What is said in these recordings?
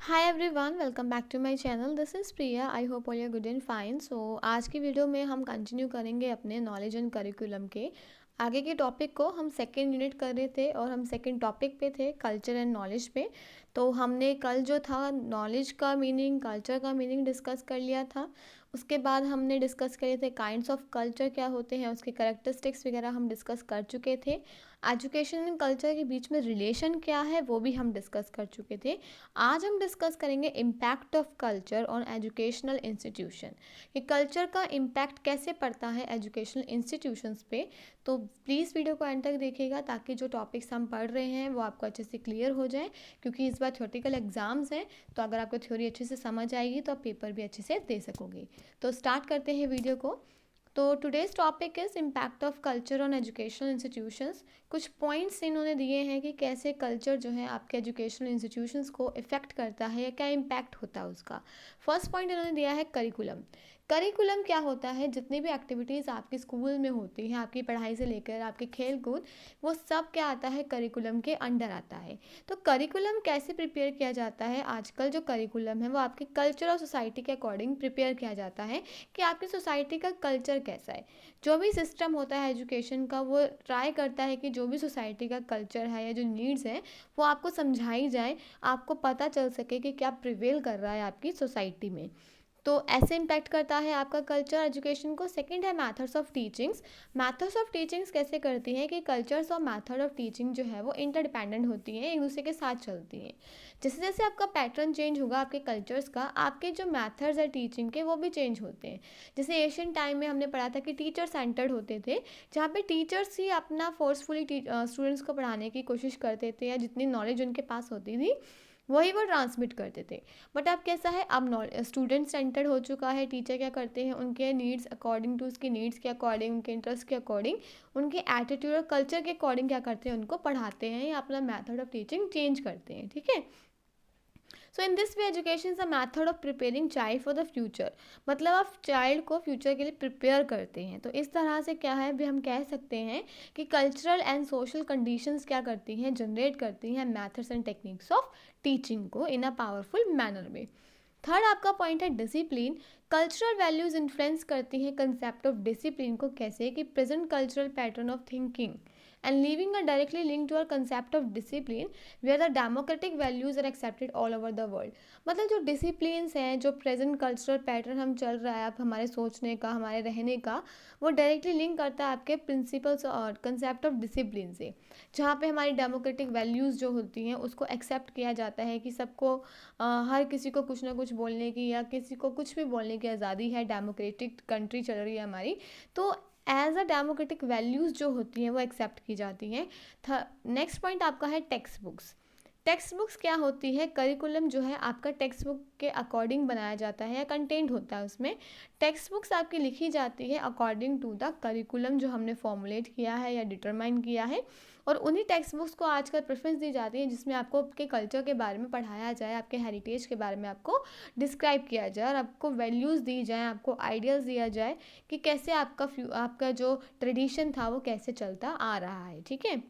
Hi everyone, welcome back to my channel. This is Priya. I hope all you good and fine. So आज की video में हम continue करेंगे अपने knowledge and curriculum के आगे के टॉपिक को। हम सेकेंड यूनिट कर रहे थे और हम सेकेंड टॉपिक पे थे, कल्चर एंड नॉलेज पे। तो हमने कल जो था नॉलेज का मीनिंग, कल्चर का मीनिंग डिस्कस कर लिया था। उसके बाद हमने डिस्कस करे थे काइंड्स ऑफ कल्चर क्या होते हैं, उसके करेक्टरिस्टिक्स वगैरह हम डिस्कस कर चुके थे। एजुकेशन एंड कल्चर के बीच में रिलेशन क्या है वो भी हम डिस्कस कर चुके थे। आज हम डिस्कस करेंगे impact of culture on educational institution, कि कल्चर का इम्पैक्ट कैसे पड़ता है एजुकेशनल इंस्टीट्यूशंस पे। तो प्लीज़ वीडियो को एंड तक देखिएगा ताकि जो टॉपिक्स हम पढ़ रहे हैं वो आपको अच्छे से क्लियर हो जाए, क्योंकि इस बार थ्योरेटिकल एग्जाम्स हैं। तो अगर आपको थ्योरी अच्छे से समझ आएगी तो आप पेपर भी अच्छे से दे सकोगे। तो स्टार्ट करते हैं वीडियो को। तो today's topic is impact of culture on educational institutions. कुछ पॉइंट्स इन्होंने दिए हैं कि कैसे कल्चर जो है आपके एजुकेशनल इंस्टीट्यूशंस को इफ़ेक्ट करता है या क्या इम्पैक्ट होता है उसका। फर्स्ट पॉइंट इन्होंने दिया है करिकुलम। करिकुलम क्या होता है? जितनी भी एक्टिविटीज़ आपके स्कूल में होती हैं, आपकी पढ़ाई से लेकर आपके खेल कूद, वो सब क्या आता है? करिकुलम के अंडर आता है। तो करिकुलम कैसे प्रिपेयर किया जाता है? आजकल जो करिकुलम है वो आपके कल्चर और सोसाइटी के अकॉर्डिंग प्रिपेयर किया जाता है कि आपकी सोसाइटी का कल्चर कैसा है। जो भी सिस्टम होता है एजुकेशन का, वो ट्राई करता है कि जो भी सोसाइटी का कल्चर है या जो नीड्स हैं वो आपको समझाई जाए, आपको पता चल सके कि क्या प्रिवेल कर रहा है आपकी सोसाइटी में। तो ऐसे इम्पैक्ट करता है आपका कल्चर एजुकेशन को। सेकंड है methods of teachings. Methods of teachings कैसे करती हैं कि कल्चर्स और मेथड ऑफ टीचिंग जो है वो इंटरडिपेंडेंट होती हैं, एक दूसरे के साथ चलती हैं। जैसे जैसे आपका पैटर्न चेंज होगा आपके कल्चर्स का, आपके जो मेथड्स है टीचिंग के वो भी चेंज होते हैं। जैसे एशियन टाइम में हमने पढ़ा था कि टीचर सेंटर्ड होते थे, जहाँ पे टीचर्स ही अपना फोर्सफुली स्टूडेंट्स को पढ़ाने की कोशिश करते थे, या जितनी नॉलेज उनके पास होती थी वही वो ट्रांसमिट करते थे। बट अब कैसा है, अब स्टूडेंट सेंटर्ड हो चुका है। टीचर क्या करते हैं, उनके नीड्स अकॉर्डिंग टू, उसकी नीड्स के अकॉर्डिंग, उनके इंटरेस्ट के अकॉर्डिंग, उनके एटीट्यूड और कल्चर के अकॉर्डिंग क्या करते हैं, उनको पढ़ाते हैं या अपना मेथड ऑफ टीचिंग चेंज करते हैं। ठीक है। So in this way education is a method of preparing child for the future. मतलब आप चाइल्ड को फ्यूचर के लिए प्रिपेयर करते हैं। तो इस तरह से क्या है, भी हम कह सकते हैं कि कल्चरल एंड सोशल कंडीशंस क्या करती हैं, जनरेट करती हैं methods and techniques of teaching को इन अ पावरफुल मैनर में। थर्ड आपका पॉइंट है डिसिप्लिन। कल्चरल वैल्यूज इन्फ्लुएंस करती हैं कंसेप्ट ऑफ डिसिप्लिन को। कैसे कि present cultural pattern of thinking and living are directly link to our concept of discipline where the democratic values are accepted all over the world. मतलब जो disciplines हैं, जो present cultural pattern हम चल रहा है अब हमारे सोचने का, हमारे रहने का, वो डायरेक्टली लिंक करता है आपके प्रिंसिपल्स और कंसेप्ट ऑफ डिसिप्लिन से। जहाँ पे हमारी डेमोक्रेटिक वैल्यूज़ जो होती हैं उसको एक्सेप्ट किया जाता है कि सबको हर किसी को कुछ ना कुछ बोलने की या किसी को कुछ भी बोलने की आज़ादी है। डेमोक्रेटिक कंट्री चल रही है हमारी, तो एज अ डेमोक्रेटिक वैल्यूज़ जो होती हैं वो एक्सेप्ट की जाती हैं। नेक्स्ट पॉइंट आपका है टेक्स्ट बुक्स। टेक्स्ट बुक्स क्या होती है? करिकुलम जो है आपका टेक्स्ट बुक के अकॉर्डिंग बनाया जाता है या कंटेंट होता है उसमें। टेक्स्ट बुक्स आपकी लिखी जाती है अकॉर्डिंग टू द करिकुलम जो हमने फॉर्मुलेट किया है या डिटरमाइन किया है। और उन्हीं टेक्स्ट बुक्स को आजकल प्रेफरेंस दी जाती है जिसमें आपको आपके कल्चर के बारे में पढ़ाया जाए, आपके हेरिटेज के बारे में आपको डिस्क्राइब किया जाए और आपको वैल्यूज़ दी जाए, आपको आइडियाज़ दिया जाए कि कैसे आपका जो ट्रेडिशन था वो कैसे चलता आ रहा है। ठीक है।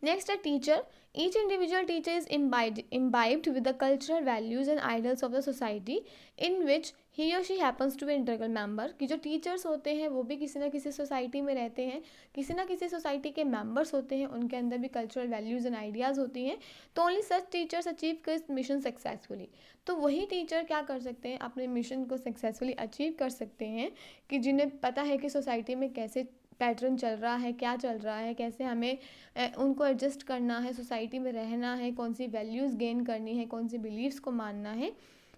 Next, a teacher. Each individual teacher is imbibed with the cultural values and ideals of the society in which he or she happens to be an integral member। कि जो टीचर्स होते हैं वो भी किसी ना किसी सोसाइटी में रहते हैं, किसी ना किसी सोसाइटी के मेंबर्स होते हैं, उनके अंदर भी कल्चरल वैल्यूज़ एंड आइडियाज़ होती हैं। तो only such teachers achieve this mission successfully. तो वही टीचर क्या कर सकते हैं, अपने मिशन को सक्सेसफुली अचीव कर सकते हैं कि जिन्हें पता है कि सोसाइटी में कैसे पैटर्न चल रहा है, क्या चल रहा है, कैसे हमें उनको एडजस्ट करना है, सोसाइटी में रहना है, कौन सी वैल्यूज़ गेन करनी है, कौन सी बिलीव्स को मानना है,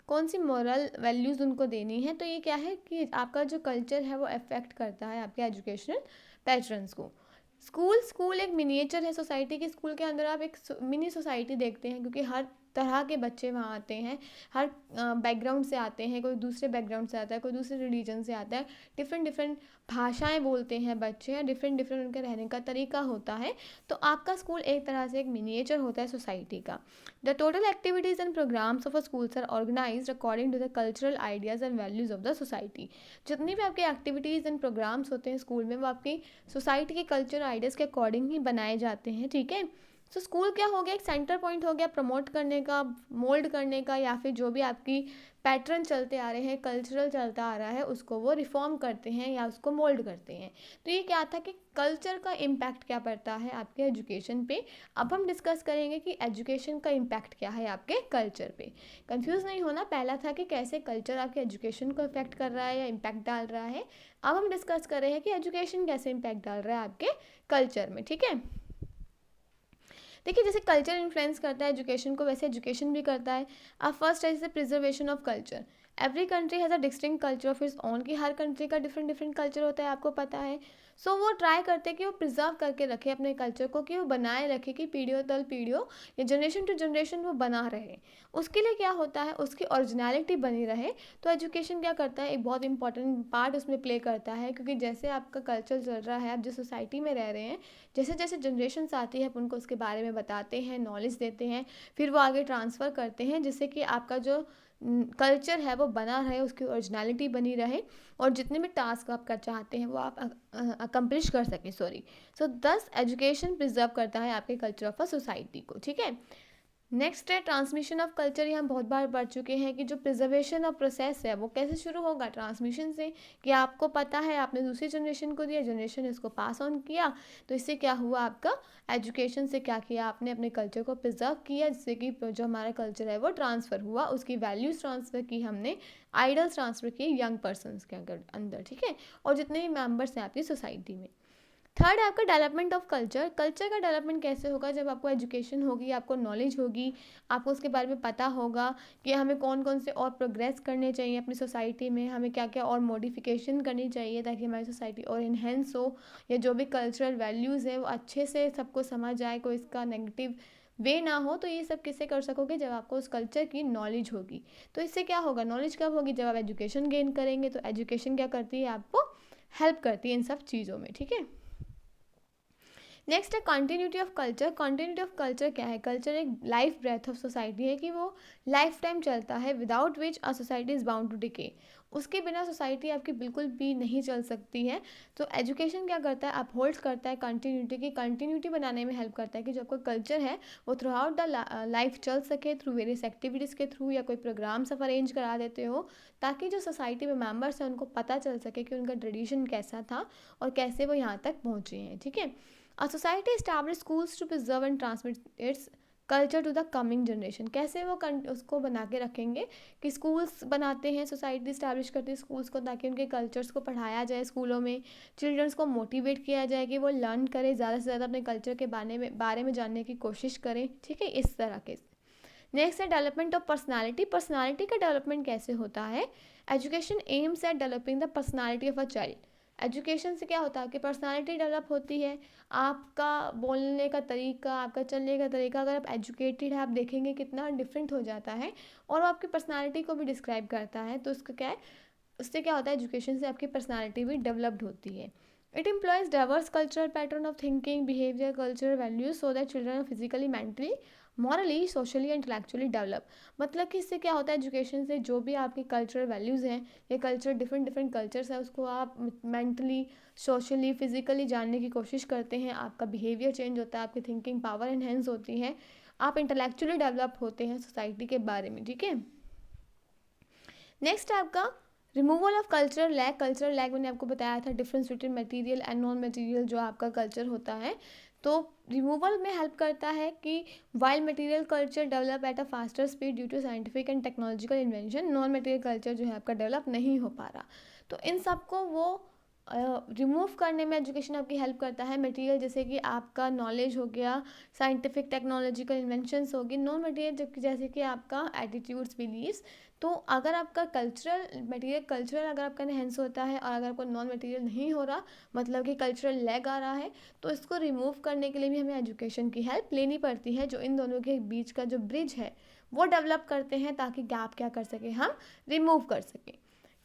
कौन सी मॉरल वैल्यूज़ उनको देनी है। तो ये क्या है कि आपका जो कल्चर है वो अफेक्ट करता है आपके एजुकेशनल पैटर्न्स को। स्कूल एक मिनिएचर है सोसाइटी के। स्कूल के अंदर आप एक मिनी सोसाइटी देखते हैं, क्योंकि हर तरह के बच्चे वहाँ आते हैं, हर बैकग्राउंड से आते हैं। कोई दूसरे बैकग्राउंड से आता है, कोई दूसरे रिलीजन से आता है, डिफरेंट डिफरेंट भाषाएं बोलते हैं बच्चे, हैं डिफरेंट डिफरेंट उनके रहने का तरीका होता है। तो आपका स्कूल एक तरह से एक मिनिएचर होता है सोसाइटी का। The total activities and programmes of a schools are organised according to the cultural ideas and values of the society. जितनी भी आपके एक्टिविटीज़ एंड प्रोग्राम्स होते हैं स्कूल में वो आपकी सोसाइटी के कल्चर आइडियाज़ के अकॉर्डिंग ही बनाए जाते हैं। ठीक है। सो स्कूल क्या हो गया, एक सेंटर पॉइंट हो गया प्रमोट करने का, मोल्ड करने का, या फिर जो भी आपकी पैटर्न चलते आ रहे हैं, कल्चरल चलता आ रहा है, उसको वो रिफॉर्म करते हैं या उसको मोल्ड करते हैं। तो ये क्या था कि कल्चर का इम्पैक्ट क्या पड़ता है आपके एजुकेशन पे। अब हम डिस्कस करेंगे कि एजुकेशन का इम्पैक्ट क्या है आपके कल्चर पे। कंफ्यूज नहीं होना, पहला था कि कैसे कल्चर आपके एजुकेशन को इफेक्ट कर रहा है या इम्पैक्ट डाल रहा है। अब हम डिस्कस कर रहे हैं कि एजुकेशन कैसे इम्पैक्ट डाल रहा है आपके कल्चर में, ठीक है। देखिए, जैसे कल्चर इन्फ्लुएंस करता है एजुकेशन को, वैसे एजुकेशन भी करता है। अब फर्स्ट है जैसे preservation of culture. Every country has a distinct culture of its own, कि हर कंट्री का डिफरेंट डिफरेंट कल्चर होता है, आपको पता है। सो वो ट्राई करते हैं कि वो प्रिजर्व करके रखे अपने कल्चर को, कि वो बनाए रखे, कि पीढ़ियों दर पीढ़ियों या जनरेशन टू जनरेशन वो बना रहे। उसके लिए क्या होता है, उसकी ओरिजिनलिटी बनी रहे। तो एजुकेशन क्या करता है, एक बहुत इंपॉर्टेंट पार्ट उसमें प्ले करता है, क्योंकि जैसे आपका कल्चर चल रहा है, आप जिस सोसाइटी में रह रहे हैं, जैसे जैसे जनरेशन्स आती है, आप उनको उसके बारे में बताते हैं, नॉलेज देते हैं, फिर वो आगे ट्रांसफ़र करते हैं, जिससे कि आपका जो कल्चर है वो बना रहे, उसकी ओरिजिनलिटी बनी रहे, और जितने भी टास्क आप कर चाहते हैं वो आप अकम्प्लिश कर सकें। सो दस एजुकेशन प्रिजर्व करता है आपके कल्चर ऑफ अ सोसाइटी को, ठीक है। नेक्स्ट है ट्रांसमिशन ऑफ कल्चर। ये हम बहुत बार पढ़ चुके हैं कि जो प्रिजर्वेशन ऑफ प्रोसेस है वो कैसे शुरू होगा, ट्रांसमिशन से, कि आपको पता है, आपने दूसरी जनरेशन को दिया, जनरेशन इसको पास ऑन किया, तो इससे क्या हुआ, आपका एजुकेशन से क्या किया, आपने अपने कल्चर को प्रिजर्व किया, जिससे कि जो हमारा कल्चर है वो ट्रांसफ़र हुआ, उसकी वैल्यूज़ ट्रांसफ़र की हमने, आइडल्स ट्रांसफ़र किए यंग पर्सनस के अंदर, ठीक है, और जितने भी मेम्बर्स हैं आपकी सोसाइटी में। थर्ड है आपका डेवलपमेंट ऑफ कल्चर। कल्चर का डेवलपमेंट कैसे होगा, जब आपको एजुकेशन होगी, आपको नॉलेज होगी, आपको उसके बारे में पता होगा कि हमें कौन कौन से और प्रोग्रेस करने चाहिए अपनी सोसाइटी में, हमें क्या क्या और मॉडिफिकेशन करनी चाहिए ताकि हमारी सोसाइटी और इन्हेंस हो, या जो भी कल्चरल वैल्यूज़ है वो अच्छे से सबको समझ आए, कोई इसका नेगेटिव वे ना हो। तो ये सब किससे कर सकोगे, जब आपको उस कल्चर की नॉलेज होगी। तो इससे क्या होगा, नॉलेज कब होगी, जब आप एजुकेशन गेन करेंगे। तो एजुकेशन क्या करती है, आपको हेल्प करती है इन सब चीज़ों में, ठीक है। नेक्स्ट है continuity of culture. Continuity of culture क्या है, कल्चर एक लाइफ ब्रेथ ऑफ सोसाइटी है, कि वो लाइफ टाइम चलता है, without which a society is bound to decay. उसके बिना सोसाइटी आपकी बिल्कुल भी नहीं चल सकती है। तो एजुकेशन क्या करता है, अपहोल्ड करता है कंटिन्यूटी की, कंटिन्यूटी बनाने में हेल्प करता है, कि जो आपका कल्चर है वो थ्रू आउट द लाइफ चल सके, थ्रू वेरियस एक्टिविटीज़ के थ्रू, या कोई प्रोग्राम्स आप अरेंज करा देते हो, ताकि जो सोसाइटी में मेम्बर्स हैं उनको पता चल सके कि उनका ट्रेडिशन कैसा था और कैसे वो यहाँ तक पहुँचे हैं, ठीक है। A society established schools to preserve and transmit its culture to the coming generation. कैसे वो उसको बना के रखेंगे, कि स्कूल्स बनाते हैं, सोसाइटी इस्टेब्लिश करती है स्कूल्स को, ताकि उनके कल्चर्स को पढ़ाया जाए स्कूलों में, चिल्ड्रंस को मोटिवेट किया जाए कि वो लर्न करें, ज़्यादा से ज़्यादा अपने कल्चर के बारे में जानने की कोशिश करें, ठीक है, इस तरह के। नेक्स्ट है डेवलपमेंट ऑफ पर्सनालिटी। पर्सनालिटी का डेवलपमेंट कैसे होता है, education aims at developing the personality of a child. Education से क्या होता है कि पर्सनालिटी डेवलप होती है, आपका बोलने का तरीका, आपका चलने का तरीका, अगर आप एजुकेटेड है, आप देखेंगे कितना डिफरेंट हो जाता है, और वो आपकी पर्सनालिटी को भी डिस्क्राइब करता है। तो उसका क्या है, उससे क्या होता है, एजुकेशन से आपकी पर्सनालिटी भी डेवलप्ड होती है। It employs diverse cultural pattern of thinking, behaviour, cultural values, so that children are physically, mentally, morally, socially and intellectually develop. मतलब कि इससे क्या होता है, एजुकेशन से जो भी आपकी कल्चरल वैल्यूज़ हैं, ये कल्चर डिफरेंट डिफरेंट कल्चर्स है, उसको आप मेंटली, सोशली, फिजिकली जानने की कोशिश करते हैं, आपका बिहेवियर चेंज होता है, आपकी थिंकिंग पावर इन्हेंस होती है, आप इंटेलेक्चुअली डेवलप होते हैं सोसाइटी के बारे में, ठीक है। नेक्स्ट है आपका removal of cultural lag. Cultural lag मैंने आपको बताया था, difference between material and non material जो आपका कल्चर होता है, तो रिमूवल में हेल्प करता है कि while material culture develop at a faster speed due to scientific and technological invention, non material culture जो है आपका डेवलप नहीं हो पा रहा। तो इन सबको वो रिमूव करने में एजुकेशन आपकी हेल्प करता है। मटेरियल जैसे कि आपका नॉलेज हो गया, साइंटिफिक टेक्नोलॉजिकल इन्वेंशंस होगी, नॉन मटेरियल जैसे कि आपका एटीट्यूड्स, बिलीव्स। तो अगर आपका कल्चरल मटेरियल कल्चरल अगर आपका इनहेंस होता है, और अगर आपको नॉन मटेरियल नहीं हो रहा, मतलब कि कल्चरल लैग आ रहा है, तो इसको रिमूव करने के लिए भी हमें एजुकेशन की हेल्प लेनी पड़ती है, जो इन दोनों के बीच का जो ब्रिज है वो डेवलप करते हैं, ताकि गैप क्या कर सके, हम रिमूव कर सकें,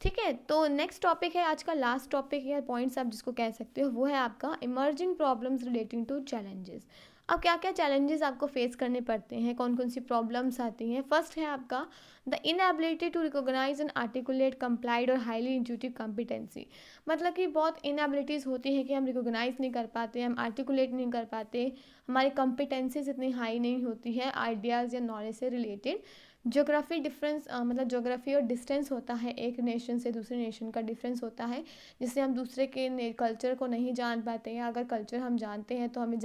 ठीक है। तो नेक्स्ट टॉपिक है आज का, लास्ट टॉपिक या पॉइंट्स आप जिसको कह सकते हो, वो है आपका emerging problems relating to challenges. अब क्या क्या चैलेंजेस आपको फेस करने पड़ते हैं, कौन कौन सी प्रॉब्लम्स आती हैं। फर्स्ट है आपका the inability to recognise and articulate complied और हाईली इंट्यूटिव कॉम्पिटेंसी। मतलब कि बहुत इनएबिलिटीज़ होती हैं कि हम रिकॉग्नाइज नहीं कर पाते, हम आर्टिकुलेट नहीं कर पाते, हमारी कॉम्पिटेंसीज इतनी हाई नहीं होती है आइडियाज़ या नॉलेज से रिलेटेड। ज्योग्राफी डिफरेंस मतलब ज्योग्राफी और डिस्टेंस होता है, एक नेशन से दूसरे नेशन का डिफरेंस होता है, जिससे हम दूसरे के कल्चर को नहीं जान पाते हैं। अगर कल्चर हम जानते हैं तो हमें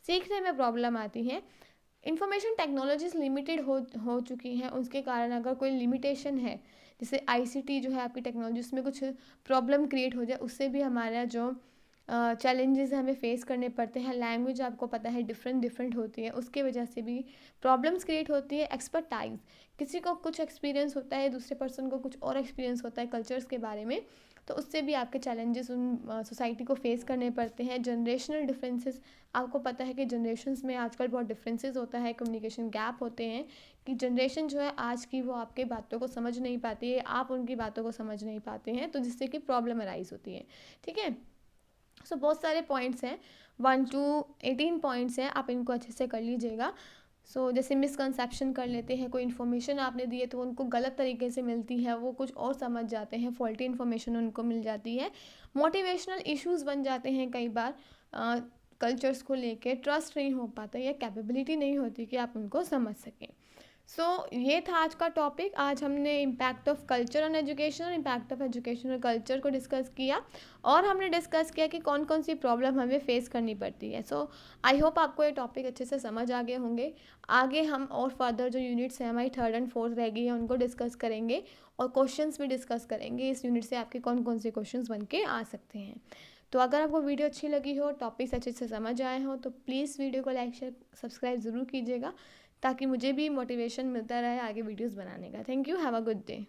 सीखने में प्रॉब्लम आती है। इंफॉर्मेशन टेक्नोलॉजीज लिमिटेड हो चुकी हैं, उसके कारण अगर कोई लिमिटेशन है, जैसे आईसीटी जो है आपकी टेक्नोलॉजी, उसमें कुछ प्रॉब्लम क्रिएट हो जाए, उससे भी हमारा जो चैलेंजेस हमें फेस करने पड़ते हैं। लैंग्वेज आपको पता है डिफरेंट डिफरेंट होती है, उसके वजह से भी प्रॉब्लम्स क्रिएट होती है। एक्सपर्टाइज, किसी को कुछ एक्सपीरियंस होता है, दूसरे पर्सन को कुछ और एक्सपीरियंस होता है कल्चर्स के बारे में, तो उससे भी आपके चैलेंजेस उन सोसाइटी को फेस करने पड़ते हैं। जनरेशनल डिफरेंसेस, आपको पता है कि जनरेशन्स में आजकल बहुत डिफरेंसेस होता है, कम्युनिकेशन गैप होते हैं, कि जनरेशन जो है आज की वो आपके बातों को समझ नहीं पाती है, आप उनकी बातों को समझ नहीं पाते हैं, तो जिससे कि प्रॉब्लम अराइज होती है। ठीक है, सो बहुत सारे पॉइंट्स हैं, 1 to 18 पॉइंट्स हैं, आप इनको अच्छे से कर लीजिएगा। जैसे मिसकंसेप्शन कर लेते हैं, कोई इन्फॉर्मेशन आपने दी है तो उनको गलत तरीके से मिलती है, वो कुछ और समझ जाते हैं, फॉल्टी इन्फॉर्मेशन उनको मिल जाती है। मोटिवेशनल इश्यूज़ बन जाते हैं कई बार, कल्चर्स को लेके ट्रस्ट नहीं हो पाता या कैपेबिलिटी नहीं होती कि आप उनको समझ सकें। ये था आज का टॉपिक। आज हमने impact of culture on education और इम्पैक्ट ऑफ एजुकेशन और कल्चर को डिस्कस किया, और हमने डिस्कस किया कि कौन कौन सी प्रॉब्लम हमें फेस करनी पड़ती है। आई होप आपको ये टॉपिक अच्छे से समझ आ गए होंगे। आगे हम और फर्दर जो यूनिट्स हैं हमारी 3rd and 4th रह गई हैं, उनको डिस्कस करेंगे और क्वेश्चंस भी डिस्कस करेंगे, इस यूनिट से आपके कौन कौन से क्वेश्चंस बन के आ सकते हैं। तो अगर आपको वीडियो अच्छी लगी हो, टॉपिक्स अच्छे से समझ आए हो, तो प्लीज़ वीडियो को लाइक शेयर सब्सक्राइब ज़रूर कीजिएगा, ताकि मुझे भी मोटिवेशन मिलता रहे आगे वीडियोस बनाने का। Thank you, have a good day.